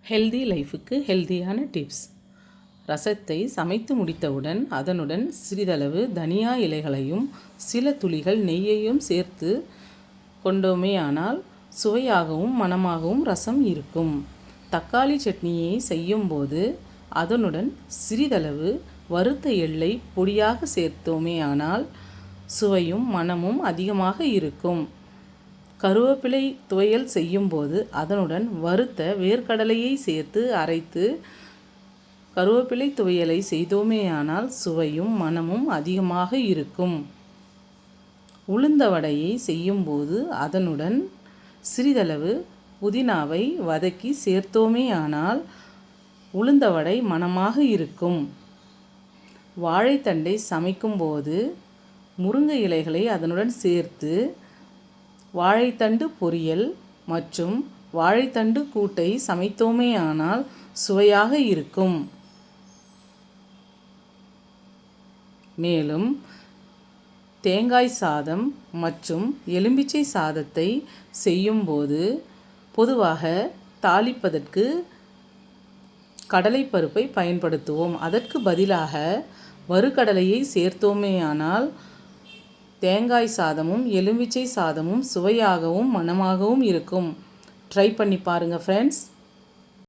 Healthy லைஃபுக்கு ஹெல்தியான tips. ரசத்தை சமைத்து முடித்தவுடன் அதனுடன் சிறிதளவு தனியா இலைகளையும் சில துளிகள் நெய்யையும் சேர்த்து கொண்டோமேயானால் சுவையாகவும் மணமாகவும் ரசம் இருக்கும். தக்காளி சட்னியை செய்யும்போது அதனுடன் சிறிதளவு வறுத்த எள்ளை பொடியாக சேர்த்தோமேயானால் சுவையும் மணமும் அதிகமாக இருக்கும். கருவேப்பிலை துவையல் செய்யும்போது அதனுடன் வறுத்த வேர்க்கடலையை சேர்த்து அரைத்து கருவேப்பிலை துவையலை செய்தோமேயானால் சுவையும் மணமும் அதிகமாக இருக்கும். உளுந்த வடையை செய்யும்போது அதனுடன் சிறிதளவு புதினாவை வதக்கி சேர்த்தோமேயானால் உளுந்த வடை மணமாக இருக்கும். வாழைத்தண்டை சமைக்கும்போது முருங்கை இலைகளை அதனுடன் சேர்த்து வாழைத்தண்டு பொரியல் மற்றும் வாழைத்தண்டு கூட்டை சமைத்தோமேயானால் சுவையாக இருக்கும். மேலும் தேங்காய் சாதம் மற்றும் எலுமிச்சை சாதத்தை செய்யும்போது பொதுவாக தாளிப்பதற்கு கடலைப்பருப்பை பயன்படுத்துவோம். அதற்கு பதிலாக வறுகடலையை சேர்த்தோமேயானால் தேங்காய் சாதமும் எலுமிச்சை சாதமும் சுவையாகவும் மணமாகவும் இருக்கும். ட்ரை பண்ணி பாருங்கள் ஃப்ரெண்ட்ஸ்.